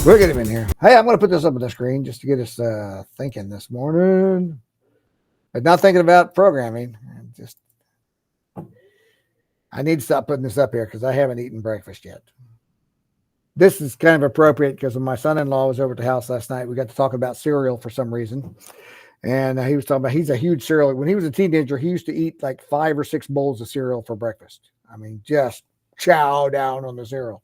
We'll get him in here. Hey, I'm going to put this up on the screen just to get us thinking this morning. But not thinking about programming. I need to stop putting this up here because I haven't eaten breakfast yet. This is kind of appropriate because when my son-in-law was over at the house last night, we got to talk about cereal for some reason. And he was talking about he's a huge cereal. When he was a teenager, he used to eat like 5 or 6 bowls of cereal for breakfast. I mean, just chow down on the cereal.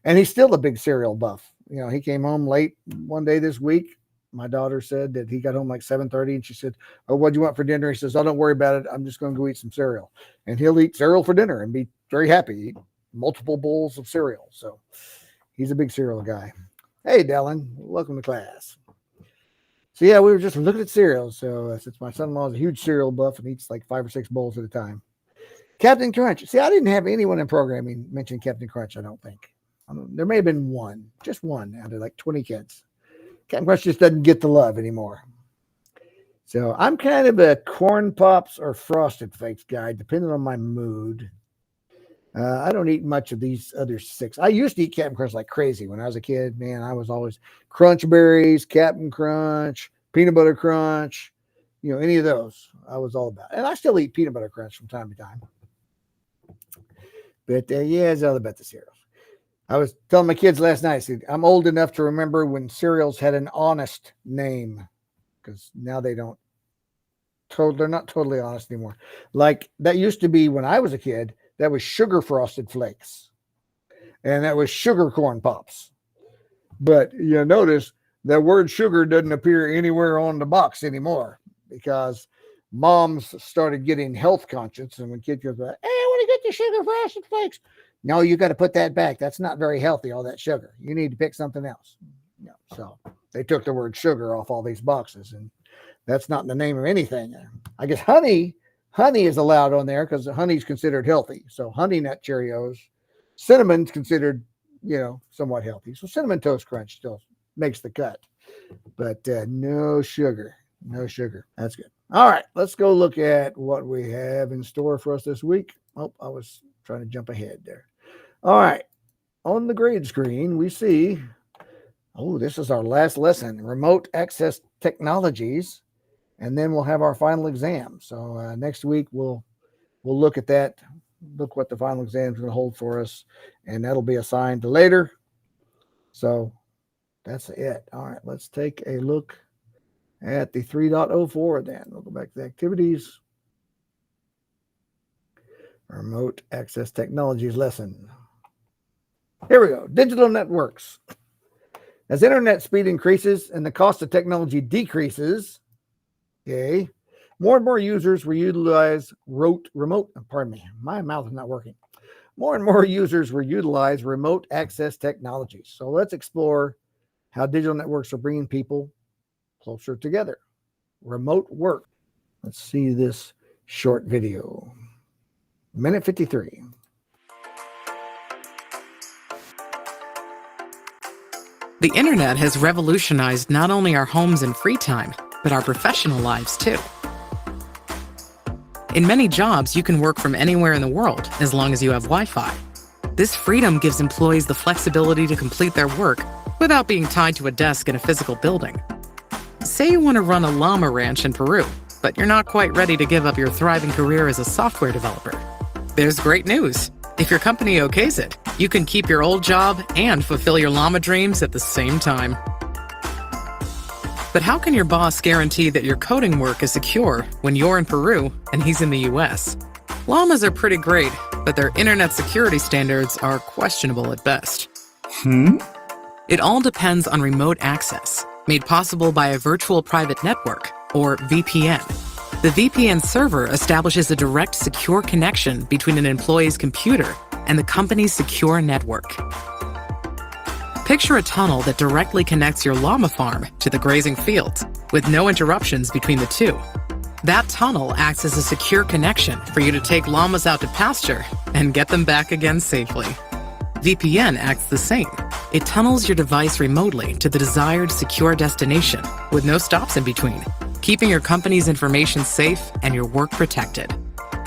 And he's still a big cereal buff. You know, he came home late one day this week. My daughter said that he got home like 7:30 and she said, "Oh, what do you want for dinner?" He says, "Oh, don't worry about it. I'm just going to go eat some cereal." And he'll eat cereal for dinner and be very happy. Eat multiple bowls of cereal. So he's a big cereal guy. Hey, Dylan, welcome to class. So yeah, we were just looking at cereal. So since my son-in-law is a huge cereal buff and eats like 5 or 6 bowls at a time. Captain Crunch. See, I didn't have anyone in programming mention Captain Crunch, I don't think. There may have been one, just one out of like 20 kids. Captain Crunch just doesn't get the love anymore. So I'm kind of a Corn Pops or Frosted Flakes guy, depending on my mood. I don't eat much of these other 6. I used to eat Captain Crunch like crazy when I was a kid. Man, I was always Crunch Berries, Captain Crunch, Peanut Butter Crunch, you know, any of those I was all about. And I still eat Peanut Butter Crunch from time to time. But yeah, it's all about the cereals. I was telling my kids last night, I said, I'm old enough to remember when cereals had an honest name, because now they're not totally honest anymore. Like that used to be when I was a kid, that was Sugar Frosted Flakes. And that was Sugar Corn Pops. But you notice that word sugar doesn't appear anywhere on the box anymore because moms started getting health conscious. And when kids go, "Hey, I want to get the Sugar Frosted Flakes." No, you got to put that back. That's not very healthy, all that sugar. You need to pick something else. Yeah, so they took the word sugar off all these boxes, and that's not in the name of anything. I guess honey is allowed on there because honey's considered healthy. So Honey Nut Cheerios, cinnamon's considered, you know, somewhat healthy. So Cinnamon Toast Crunch still makes the cut, but no sugar. That's good. All right, let's go look at what we have in store for us this week. Oh, I was trying to jump ahead there. All right. On the grade screen, we see, this is our last lesson, remote access technologies, and then we'll have our final exam. So next week, we'll look at that, look what the final exam is going to hold for us, and that'll be assigned to later. So that's it. All right, let's take a look at the 3.04 then. We'll go back to the activities. Remote access technologies lesson. Here we go. Digital networks. As internet speed increases and the cost of technology decreases, more and more users will utilize remote access technologies. So let's explore how digital networks are bringing people closer together. Remote work. Let's see this short video. Minute 53. The internet has revolutionized not only our homes and free time, but our professional lives too. In many jobs, you can work from anywhere in the world as long as you have Wi-Fi. This freedom gives employees the flexibility to complete their work without being tied to a desk in a physical building. Say you want to run a llama ranch in Peru, but you're not quite ready to give up your thriving career as a software developer. There's great news. If your company okays it, you can keep your old job and fulfill your llama dreams at the same time. But how can your boss guarantee that your coding work is secure when you're in Peru and he's in the US? Llamas are pretty great, but their internet security standards are questionable at best. It all depends on remote access, made possible by a virtual private network, or VPN. The VPN server establishes a direct secure connection between an employee's computer and the company's secure network. Picture a tunnel that directly connects your llama farm to the grazing fields, with no interruptions between the two. That tunnel acts as a secure connection for you to take llamas out to pasture and get them back again safely. VPN acts the same. It tunnels your device remotely to the desired secure destination with no stops in between, keeping your company's information safe and your work protected.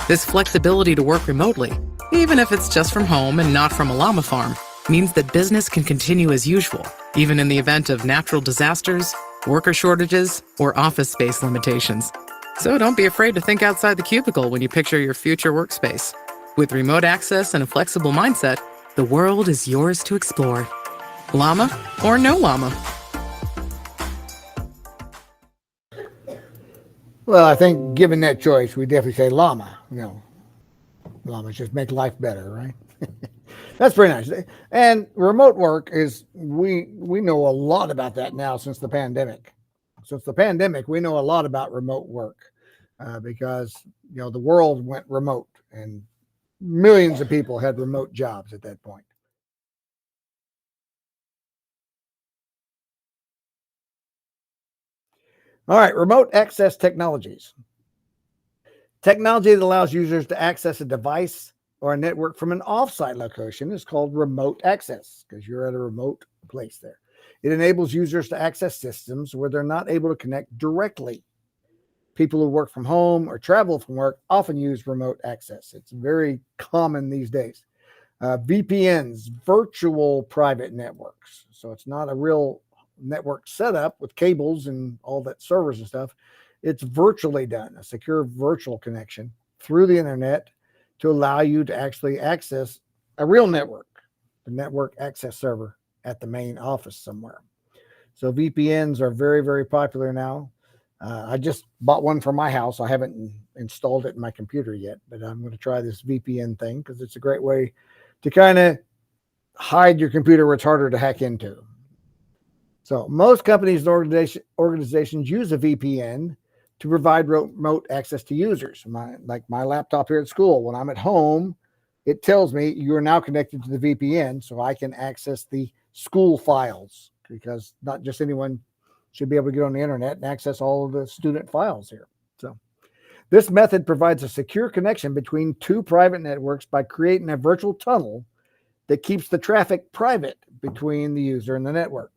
This flexibility to work remotely, even if it's just from home and not from a llama farm, means that business can continue as usual, even in the event of natural disasters, worker shortages, or office space limitations. So don't be afraid to think outside the cubicle when you picture your future workspace. With remote access and a flexible mindset, the world is yours to explore. Llama or no llama? Well, I think given that choice, we definitely say llama. Llamas just make life better, right? That's pretty nice. And remote work is, we know a lot about that now since the pandemic. Since the pandemic, we know a lot about remote work because, the world went remote and millions of people had remote jobs at that point. All right, remote access technologies. Technology that allows users to access a device or a network from an off-site location is called remote access because you're at a remote place there. It enables users to access systems where they're not able to connect directly. People who work from home or travel from work often use remote access. It's very common these days. VPNs, virtual private networks. So it's not a real network setup with cables and all that servers and stuff. It's virtually done, a secure virtual connection through the internet to allow you to actually access a real network, the network access server at the main office somewhere. So VPNs are very, very popular now. I just bought one for my house. I haven't installed it in my computer yet, but I'm going to try this VPN thing because it's a great way to kind of hide your computer where it's harder to hack into. So most companies and organizations use a VPN to provide remote access to users. Like my laptop here at school, when I'm at home, it tells me you are now connected to the VPN so I can access the school files because not just anyone should be able to get on the internet and access all of the student files here. So this method provides a secure connection between two private networks by creating a virtual tunnel that keeps the traffic private between the user and the network.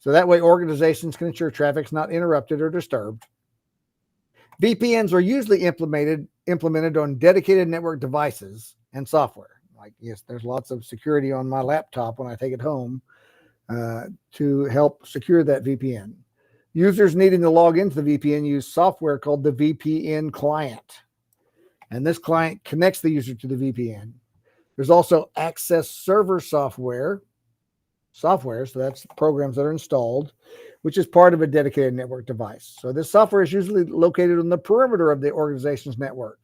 So that way organizations can ensure traffic's not interrupted or disturbed. VPNs are usually implemented on dedicated network devices and software. Like, yes, there's lots of security on my laptop when I take it home to help secure that VPN. Users needing to log into the VPN use software called the VPN client. And this client connects the user to the VPN. There's also access server software, so that's programs that are installed, which is part of a dedicated network device. So this software is usually located on the perimeter of the organization's network.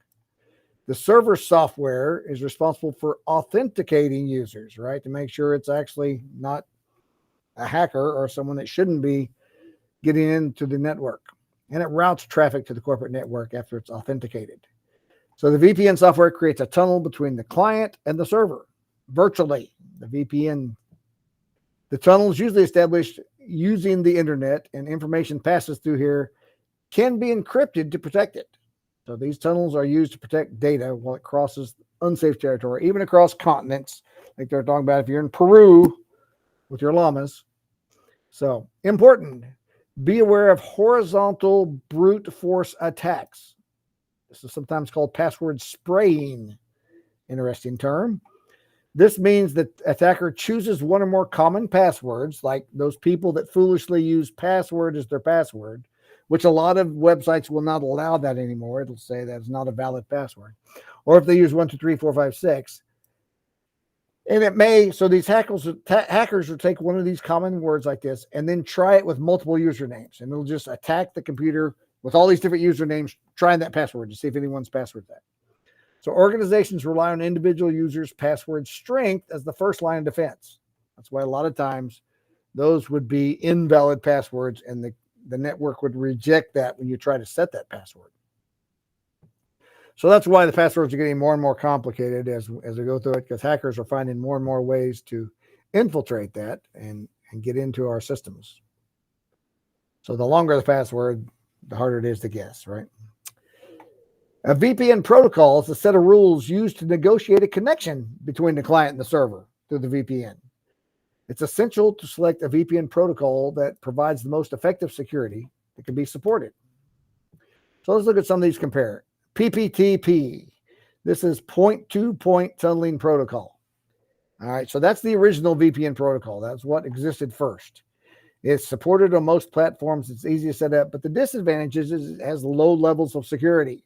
The server software is responsible for authenticating users, right? To make sure it's actually not a hacker or someone that shouldn't be getting into the network. And it routes traffic to the corporate network after it's authenticated. So the VPN software creates a tunnel between the client and the server virtually. The tunnel is usually established using the internet, and information passes through here can be encrypted to protect it. So these tunnels are used to protect data while it crosses unsafe territory, even across continents, like they're talking about if you're in Peru with your llamas. So important, be aware of horizontal brute force attacks. This is sometimes called password spraying. Interesting term. This means that attacker chooses one or more common passwords, like those people that foolishly use password as their password, which a lot of websites will not allow that anymore. It'll say that is not a valid password. Or if they use 1, 2, 3, 4, 5, 6. And it may, so these hackers will take one of these common words like this and then try it with multiple usernames. And it'll just attack the computer with all these different usernames, trying that password to see if anyone's password that. So organizations rely on individual users' password strength as the first line of defense. That's why a lot of times those would be invalid passwords, and the network would reject that when you try to set that password. So that's why the passwords are getting more and more complicated as we go through it, because hackers are finding more and more ways to infiltrate that and get into our systems. So the longer the password, the harder it is to guess, right? A VPN protocol is a set of rules used to negotiate a connection between the client and the server through the VPN. It's essential to select a VPN protocol that provides the most effective security that can be supported. So let's look at some of these compare. PPTP. This is point-to-point tunneling protocol. All right, so that's the original VPN protocol. That's what existed first. It's supported on most platforms. It's easy to set up, but the disadvantage is it has low levels of security.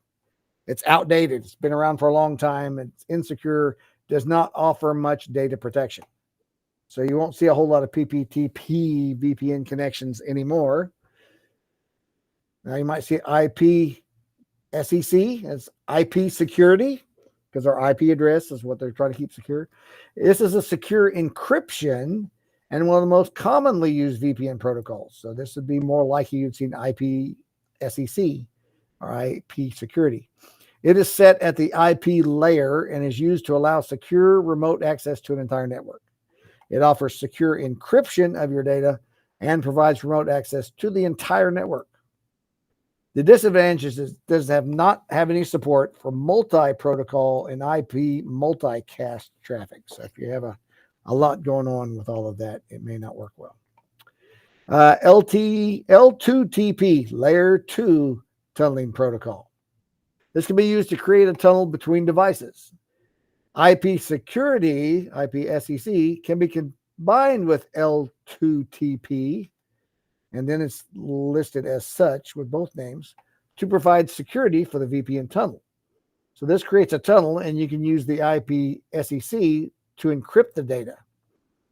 It's outdated. It's been around for a long time. It's insecure, does not offer much data protection. So you won't see a whole lot of PPTP VPN connections anymore. Now you might see IP SEC as IP security because our IP address is what they're trying to keep secure. This is a secure encryption and one of the most commonly used VPN protocols. So this would be more likely you'd seen IP SEC or IP security. It is set at the IP layer and is used to allow secure remote access to an entire network. It offers secure encryption of your data and provides remote access to the entire network. The disadvantage is it does not have any support for multi-protocol and IP multicast traffic. So if you have a lot going on with all of that, it may not work well. L2TP, Layer 2 tunneling protocol. This can be used to create a tunnel between devices. IP security, IP SEC, can be combined with L2TP, and then it's listed as such with both names, to provide security for the VPN tunnel. So this creates a tunnel, and you can use the IP SEC to encrypt the data.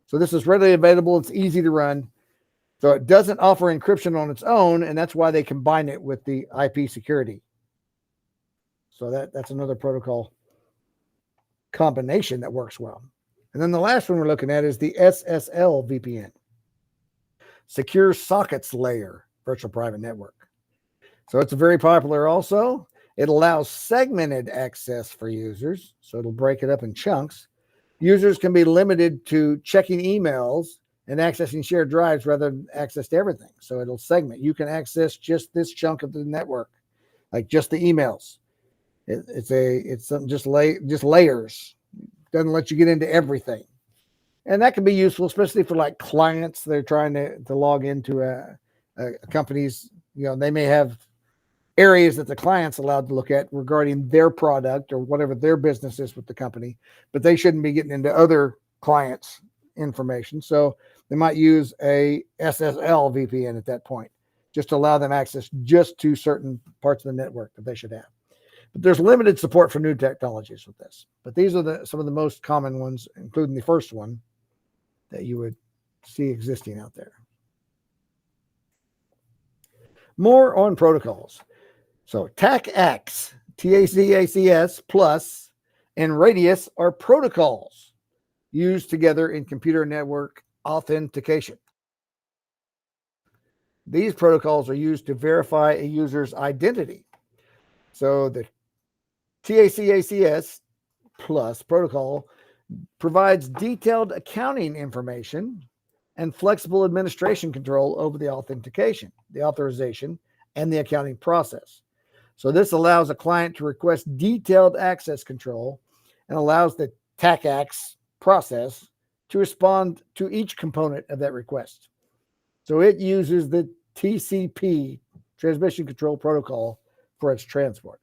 So this is readily available. It's easy to run. So it doesn't offer encryption on its own, and that's why they combine it with the IP security. So that's another protocol combination that works well. And then the last one we're looking at is the SSL VPN, Secure Sockets Layer Virtual Private Network. So it's very popular also. It allows segmented access for users, so it'll break it up in chunks. Users can be limited to checking emails and accessing shared drives rather than access to everything. So it'll segment. You can access just this chunk of the network, like just the emails. It's something just layers. Doesn't let you get into everything. And that can be useful, especially for like clients. They're trying to log into a company's, they may have areas that the client's allowed to look at regarding their product or whatever their business is with the company, but they shouldn't be getting into other clients' information. So they might use a SSL VPN at that point, just to allow them access just to certain parts of the network that they should have. But there's limited support for new technologies with this. But these are some of the most common ones, including the first one that you would see existing out there. More on protocols. So TACACS, TACACS plus, and Radius are protocols used together in computer network authentication. These protocols are used to verify a user's identity. So the TACACS plus protocol provides detailed accounting information and flexible administration control over the authentication, the authorization, and the accounting process. So this allows a client to request detailed access control and allows the TACACS process to respond to each component of that request. So it uses the TCP, Transmission Control Protocol, for its transport.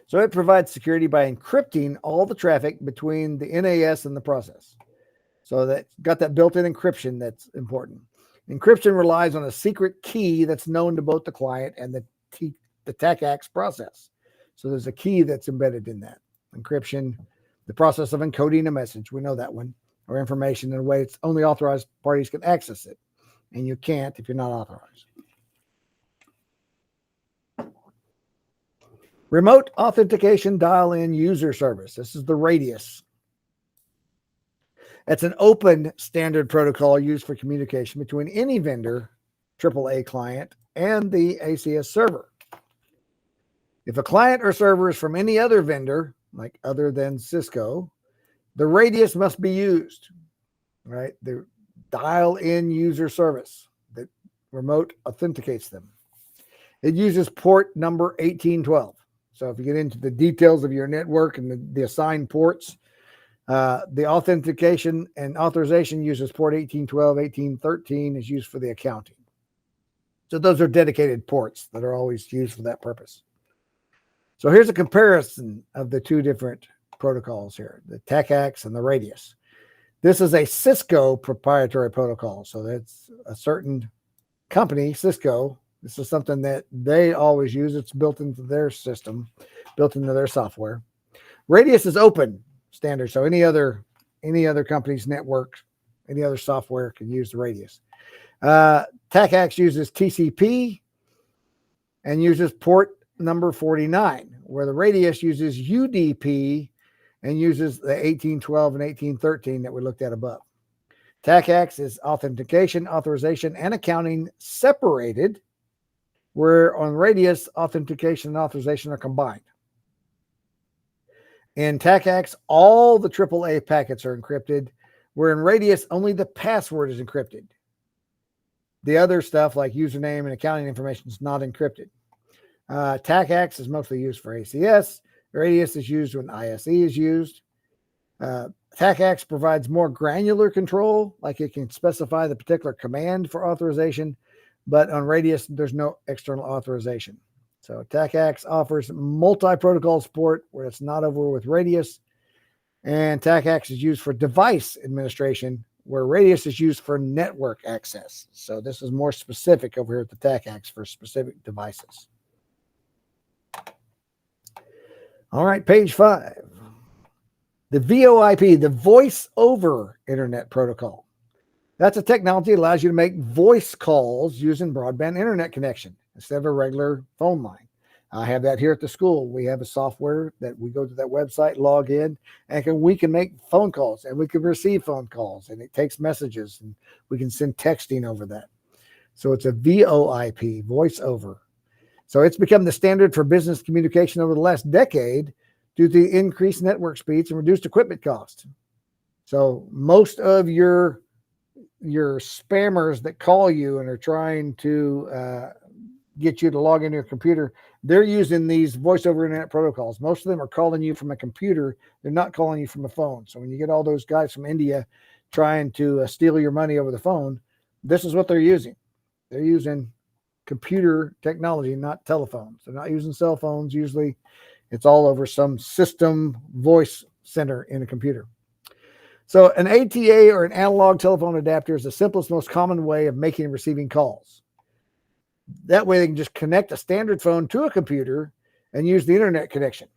So it provides security by encrypting all the traffic between the NAS and the process. So that's got that built-in encryption that's important. Encryption relies on a secret key that's known to both the client and the TACACS process. So there's a key that's embedded in that. Encryption, the process of encoding a message, we know that one, or information in a way it's only authorized parties can access it. And you can't if you're not authorized. Remote authentication dial-in user service. This is the Radius. It's an open standard protocol used for communication between any vendor, AAA client, and the ACS server. If a client or server is from any other vendor, like other than Cisco, The radius must be used, right? The dial-in user service that remote authenticates them. It uses port number 1812. So if you get into the details of your network and the assigned ports, the authentication and authorization uses port 1812, 1813 is used for the accounting. So those are dedicated ports that are always used for that purpose. So here's a comparison of the two different protocols here, the TACAX and the Radius. This is a Cisco proprietary protocol. So that's a certain company, Cisco. This is something that they always use. It's built into their system, built into their software. Radius is open standard. So any other company's network, any other software can use the Radius. TACAX uses TCP and uses port number 49, where the Radius uses UDP and uses the 1812 and 1813 that we looked at above. TACAX is authentication, authorization, and accounting separated, where on Radius, authentication and authorization are combined. In TACAX, all the AAA packets are encrypted, where in Radius, only the password is encrypted. The other stuff like username and accounting information is not encrypted. TACAX is mostly used for ACS. Radius is used when ISE is used. TACAX provides more granular control, like it can specify the particular command for authorization, but on Radius, there's no external authorization. So TACAX offers multi-protocol support where it's not over with Radius, and TACAX is used for device administration, where Radius is used for network access. So this is more specific over here at the TACAX for specific devices. All right, page 5. The VoIP, the Voice over Internet Protocol. That's a technology that allows you to make voice calls using broadband internet connection instead of a regular phone line. I have that here at the school. We have a software that we go to that website, log in, and we can make phone calls and we can receive phone calls, and it takes messages and we can send texting over that. So it's a VoIP, voice over. So it's become the standard for business communication over the last decade due to increased network speeds and reduced equipment costs. So most of your spammers that call you and are trying to get you to log into your computer, they're using these voice over internet protocols. Most of them are calling you from a computer. They're not calling you from a phone. So when you get all those guys from India trying to steal your money over the phone, this is what they're using. They're using computer technology, not telephones. They're not using cell phones. Usually it's all over some system voice center in a computer. So an ATA or an analog telephone adapter is the simplest, most common way of making and receiving calls. That way they can just connect a standard phone to a computer and use the internet connection.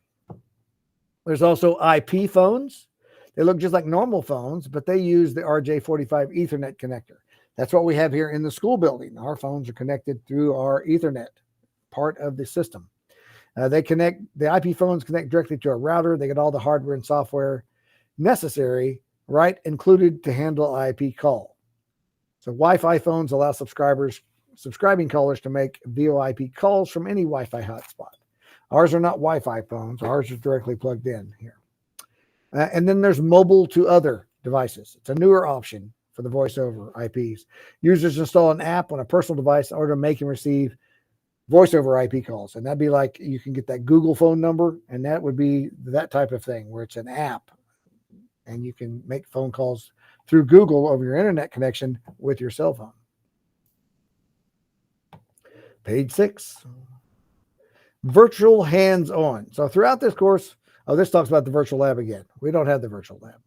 There's also IP phones. They look just like normal phones, but they use the RJ45 Ethernet connector. That's what we have here in the school building. Our phones are connected through our Ethernet, part of the system. The IP phones connect directly to a router. They get all the hardware and software necessary, right, included to handle IP call. So Wi-Fi phones allow subscribing callers to make VoIP calls from any Wi-Fi hotspot. Ours are not Wi-Fi phones. Ours are directly plugged in here. And then there's mobile to other devices. It's a newer option for the voice over IPs. Users install an app on a personal device in order to make and receive voice over IP calls. And that'd be like, you can get that Google phone number, and that would be that type of thing where it's an app and you can make phone calls through Google over your internet connection with your cell phone. Page 6, virtual hands-on. So throughout this course, this talks about the virtual lab again. We don't have the virtual lab.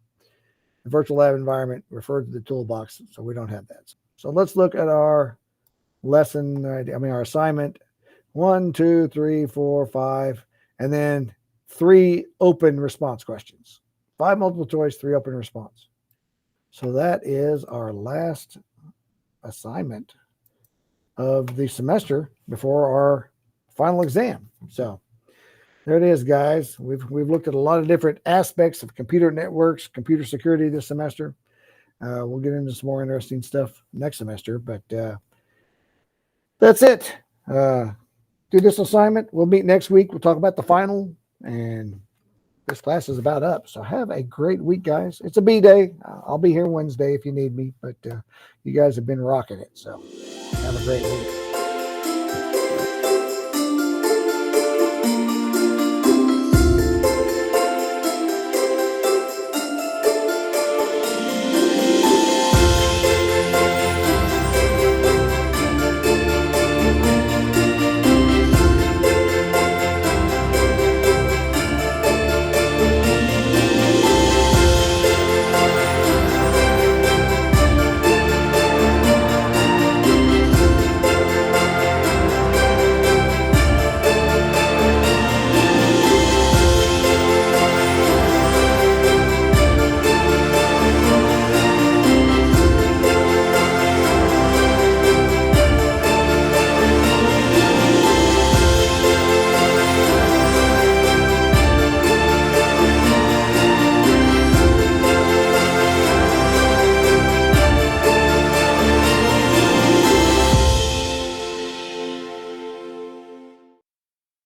The virtual lab environment referred to the toolbox, so we don't have that. So let's look at our lesson, our assignment. 1, 2, 3, 4, 5, and then 3 open response questions. 5 multiple choice, 3 open response. So that is our last assignment of the semester before our final exam. So there it is, guys. We've looked at a lot of different aspects of computer networks, computer security this semester. We'll get into some more interesting stuff next semester, but that's it. Do this assignment. We'll meet next week. We'll talk about the final, and this class is about up. So have a great week, guys. It's a B day. I'll be here Wednesday if you need me, but you guys have been rocking it. So have a great week.